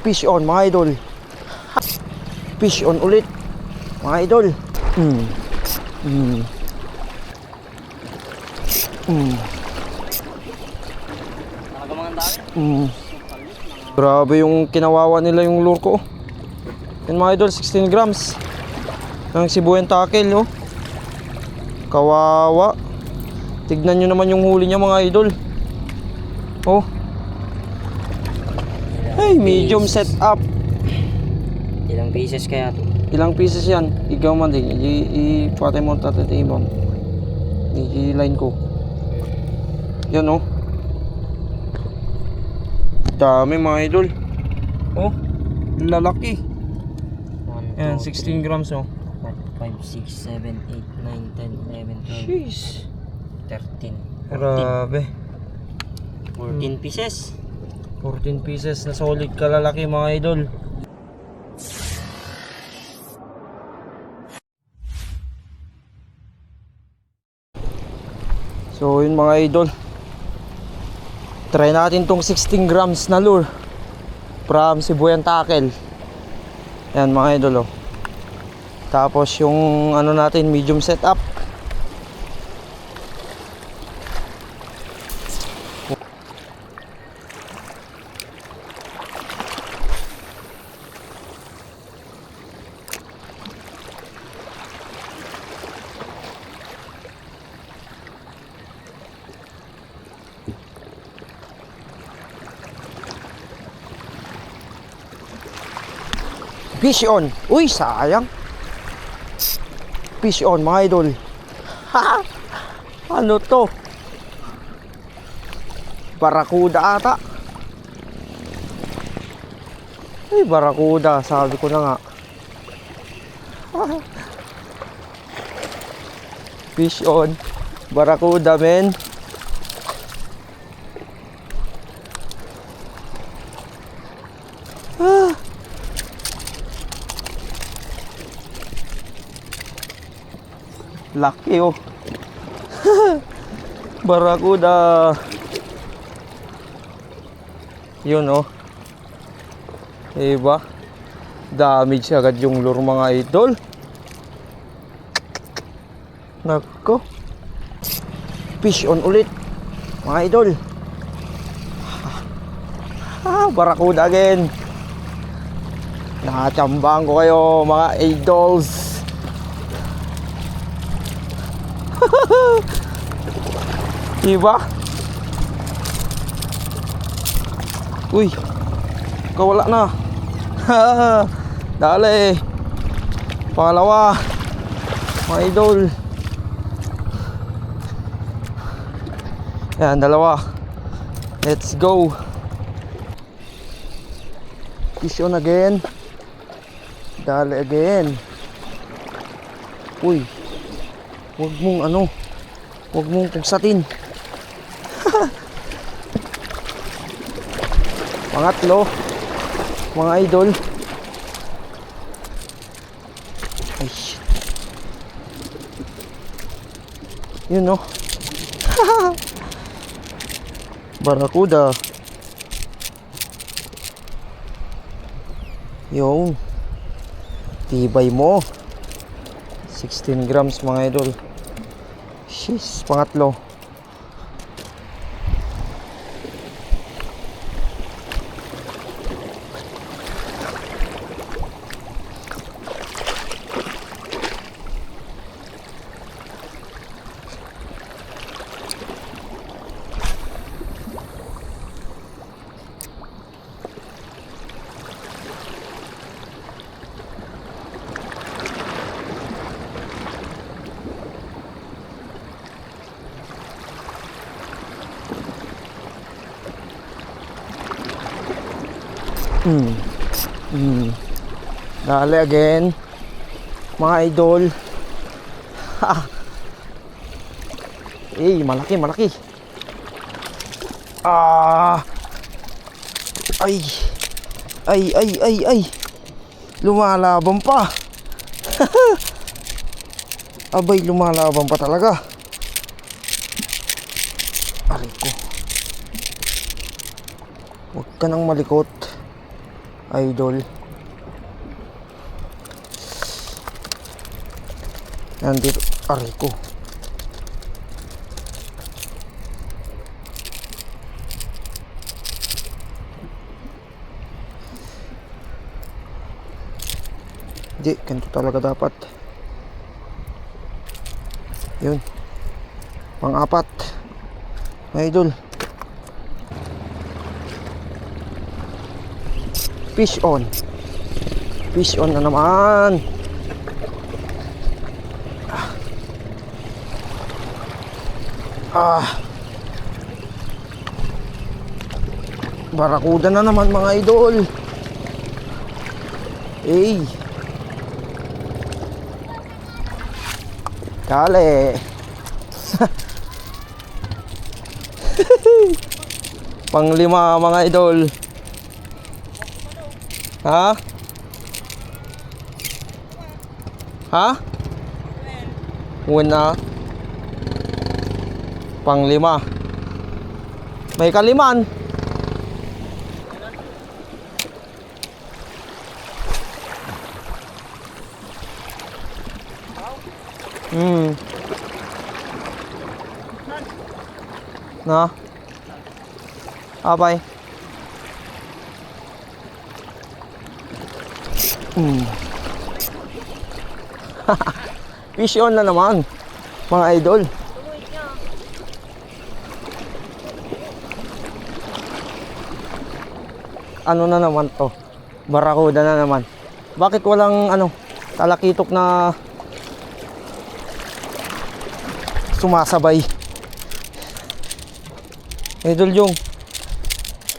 Fish on mga idol. Fish on ulit mga idol. Grabe yung kinawawa nila yung lure ko. Yan mga idol, 16 grams ng Sibuyan tackle, oh. Kawawa. Tignan nyo naman yung huli niya mga idol. Oh. Hey, medium setup. Ilang pieces kaya to? Ilang pieces yan? Ikaw man din. Ipatay mo tatatibang. I-line ko. Yan, oh. Dami mga idol. Oh, lalaki. Yan, 16 grams, oh. 1, 5, 6, 7, 8, 9, 10, 11, 12, Jeez. 13, 14. Grabe. 14 pieces. 14 pieces na solid kalalaki mga idol. So yun mga idol, try natin tong 16 grams na lure from Sibuyan tackle. Yan mga idol, oh. Tapos yung ano natin, medium setup. Fish on. Uy, sayang. Fish on mga idol. Ano to? Barakuda ata. Ay, barakuda. Sabi ko na nga. Fish on. Barakuda, men. Laki, oh. Barakuda. Yun, oh. Diba? Damage agad yung lure mga idol. Nako. Fish on ulit mga idol. Barakuda again. Nakachambang ko kayo mga idols. Diba? Uy, kawala na. Dali. Pangalawa mga idol. Yan, dalawa. Let's go. Fish on again. Dali again. Uy, huwag mong ano, huwag mong pugsatin. Pangatlo mga idol. Ay, yun, no. Barakuda. Yun, tibay mo. 16 grams mga idol. Sheesh, pangatlo. Dali again mga idol. Eh, malaki, malaki. Ay. Ay. Lumalaban pa. Abay, lumalaban pa talaga. Aray ko. Huwag ka nang malikot. Idol. Nandito. Aray ko. Hindi, ganito talaga dapat. Yun. Pang-apat. Mga idol. Fish on. Fish on na naman. Barakuda na naman mga idol. Eh. Kale. Panglima mga idol. Ha? Ha? Una. Panglima. May kaliman. Na? Apay? Fish on na naman, mga idol. Ano na naman to? Barakuda na naman. Bakit walang talakitok na sumasabay? Idol Jung.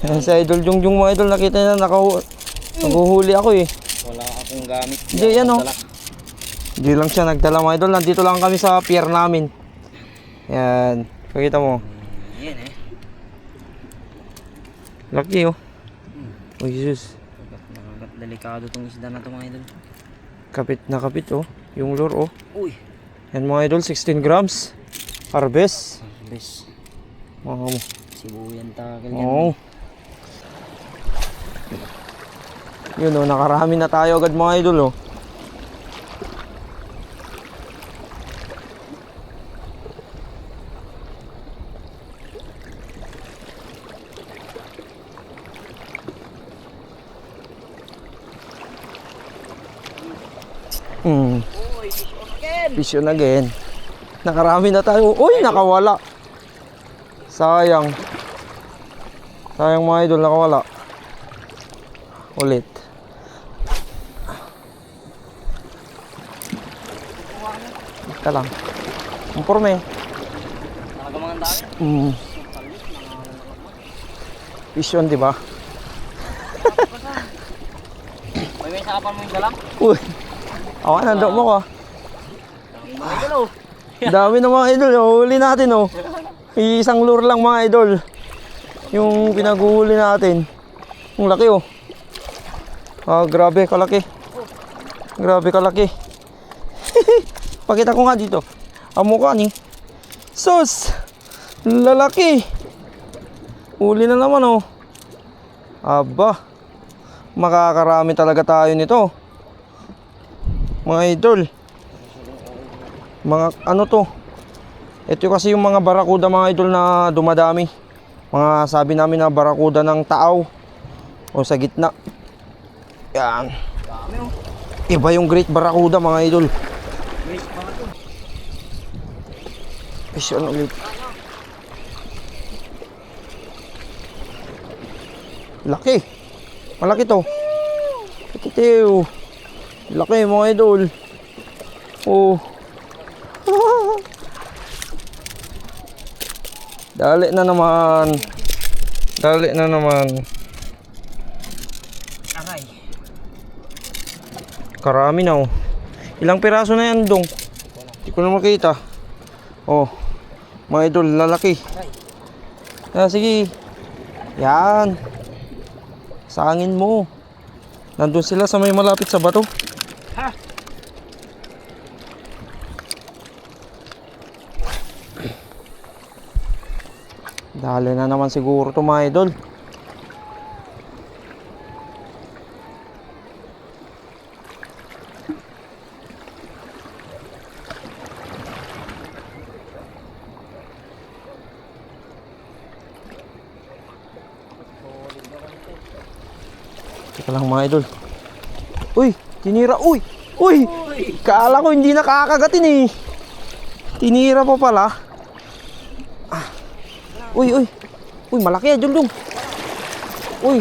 Yan si Idol Jung mga idol, nakita niya naghuhuli ako eh. Wala akong gamit. Hindi yan oh. Hindi lang siya nagdala mga idol. Nandito lang kami sa pier namin. Yan. Pakita mo. Yan eh. Laki oh. Oh Jesus. Delikado tong isda na to mga idol. Kapit na kapit oh. Yung lure oh. Uy. Yan mga idol, 16 grams. Harvest. Bes. Wow. Sibuyan tagal yan. Oo. Yun oh, nakarami na tayo agad mga idol oh. Fish on again. Nakarami na tayo. Uy, nakawala. Sayang. Sayang mga idol, nakawala. Ulit. Ika lang. Umporme. Talaga mga dami. Fish on, diba? May sakapan mo yung dalang? Uy. Awa, nandok mo ko. Mga idol oh. Dami na mga idol. Huli natin oh. Isang lure lang mga idol. Yung pinaghuli natin. Ang laki oh. Grabe kalaki. Grabe kalaki. Pakita ko nga dito. Ang mukha ni sus! Lalaki. Huli na naman oh. Aba. Makakarami talaga tayo nito. Mga idol. Mga ano to? Ito kasi yung mga barakuda mga idol na dumadami. Mga sabi namin na barakuda ng taaw o sa gitna. Yan. Iba yung great barakuda mga idol. Fish on ulit. Laki. Malaki to. Kititiw. Laki mga idol. Oh. Dali na naman. Dali na naman. Aray. Karami na oh. Ilang piraso na yan dong? Hindi ko na makita. Oh. Mga idol, lalaki. Sige. Yan. Sangin mo. Nandun sila sa may malapit sa bato. Ha? Dali na naman siguro to mga idol. Teka lang mga idol. Uy, tinira. Uy! Uy! Kala ko hindi nakakagatin eh. Tinira pa pala. Ah. Uy, uy. Uy, malaki ah, Juldong. Uy.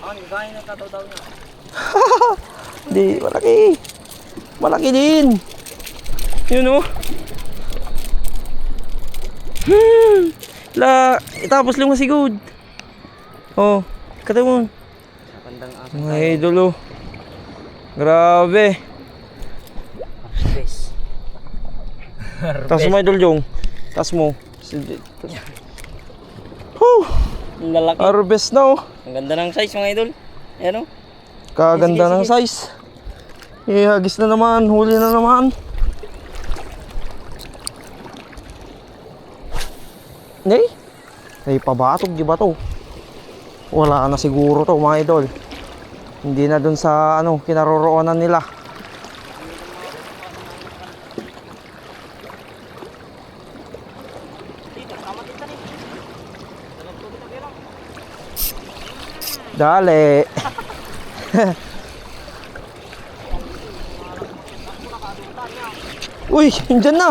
Ano, gaya na tataw niya. Hindi, malaki. Malaki din. Yun oh. Tapos lumasigod. Oh, kata mo. Bandang aso. Mga idol oh. Grabe. Harvest. Taas mo idol Jong. Taas mo. Huh. Ang lalaki. Harvest na oh. Ang ganda ng size mga idol. Ayan o. Kaganda Sige, ng size. Ihagis na naman. Huli na naman. Nay? Ay pabatog di ba to? Wala na siguro to mga idol. Hindi na dun sa ano kinaroroonan nila. Dale. Uy, andyan na.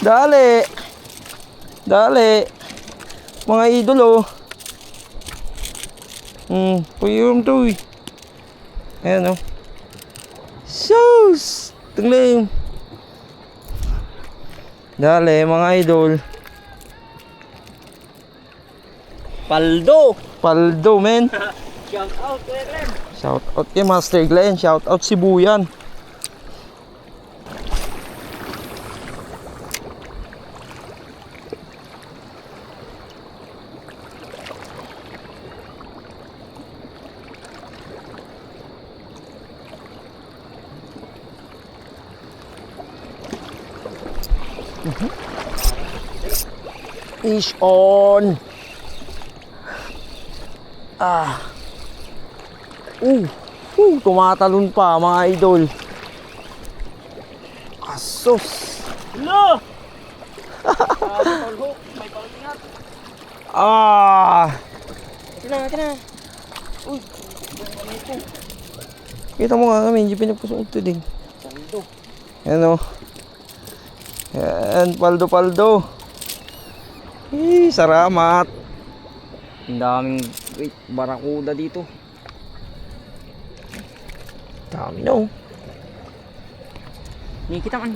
Dale. Dale. Mga idol oh. Puyom to eh. Ayan oh. Sus. Tunglim. Dale mga idol. Paldo. Paldo men. Shout out Kuya Glenn. Shout out kay Master Glenn. Shout out si Buyan. Fish on. Ah. Tumatalon pa mga idol. Asos. Hello. May palingat. Ah. Ito na. Uy. Kita mo nga kami, hindi pinapusong ito din. Paldo. Yan o. Yan, paldo. Salamat. Ang daming barakuda dito. Dami na oh. Hindi kita man.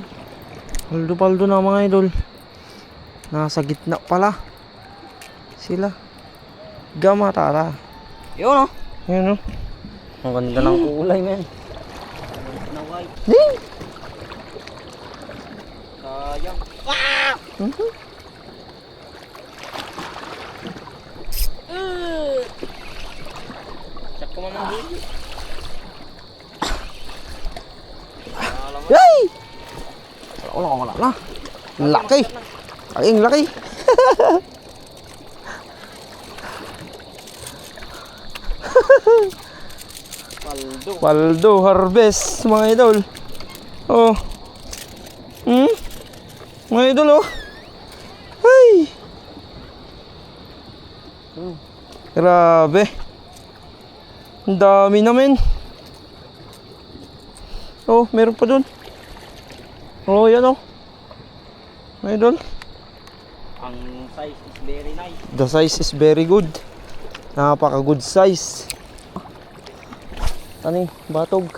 Paldo na mga idol. Nasa gitna pala. Sila. Gama tara. Yun o. Yan o. Ang ganda ng kulay men. Na white. Ding! Sayang. Check ko man ang video. Yay! Wala na. Laki. Ang laki. Paldo harvest mga idol. Oh. Mga idol oh. Ay. Grabe. Ang dami namin. Oh, meron pa dun. Oh, yan oh. Mga idol. Ang size is very nice. The size is very good. Napaka good size. Ano batog.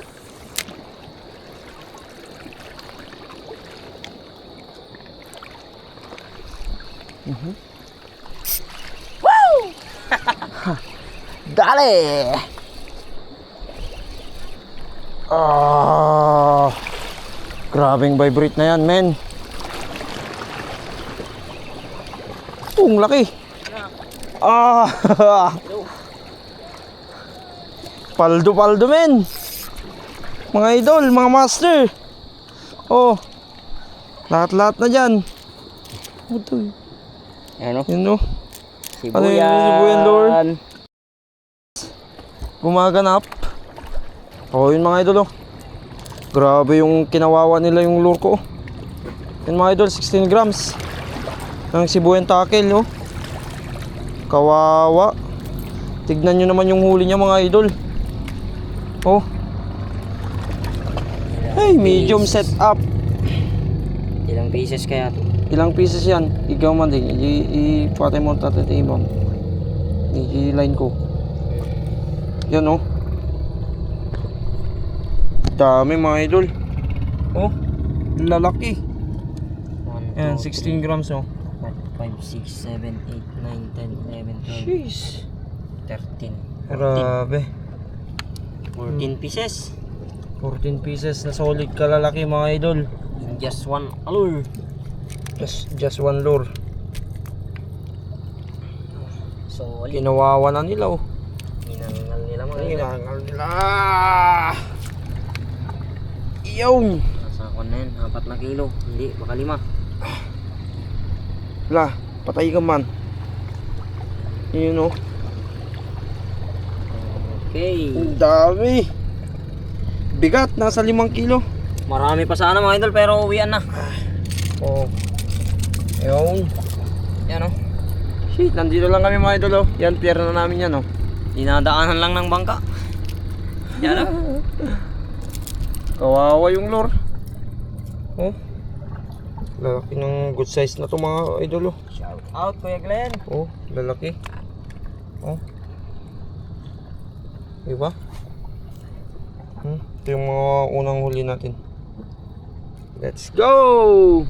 Woo! Dale! Grabing vibrate na yan, men. Ang laki. Paldo men. Mga idol, mga master. Oh. Lahat na dyan. Ito. Ayan o. Yan o. Si Ano yun, Buyan. si Buyan Lord? Gumaganap. Oh, yun mga idol oh. Grabe yung kinawawa nila yung lure ko. Yun mga idol, 16 grams. Ng Sibuyan tackle oh. Kawawa. Tignan nyo naman yung huli niya mga idol. Oh. Hey, medium setup. Ilang pieces kaya to? Ilang pieces yan? Ikaw man din. Ipatay mo tatatay mo. I-line ko. Yan oh. Dami mga idol. Oh. Lalaki. 1, Yan, 2, 16 grams oh. 5, 6, 7, 8, 9, 10, 11, 12, Jeez. 13, 14. Grabe. 14 pieces. 14 pieces na solid kalalaki mga idol. In just one allure. Just one lure. So, Kinawawa na nila oh. hinangal nila mga idol. Kailangan nila. Iyon. Nasa ako na yan, 4 na kilo. Hindi, baka 5. La, patay ka man. Yun oh. Okay. Ang dami. Bigat, nasa 5 kilo. Marami pa sana mga idol pero uwian na. Oh. Ayun. Yan o. Shit, nandito lang kami mga idol oh. Yan, pier na namin yan oh. Dinadaanan lang ng bangka. Yan o. Kawawa yung lure. Oh. Lalaki ng good size na to mga idol oh. Shout out Kuya Glenn. Oh, lalaki. Oh. Diba? Ito yung mga unang huli natin. Let's go!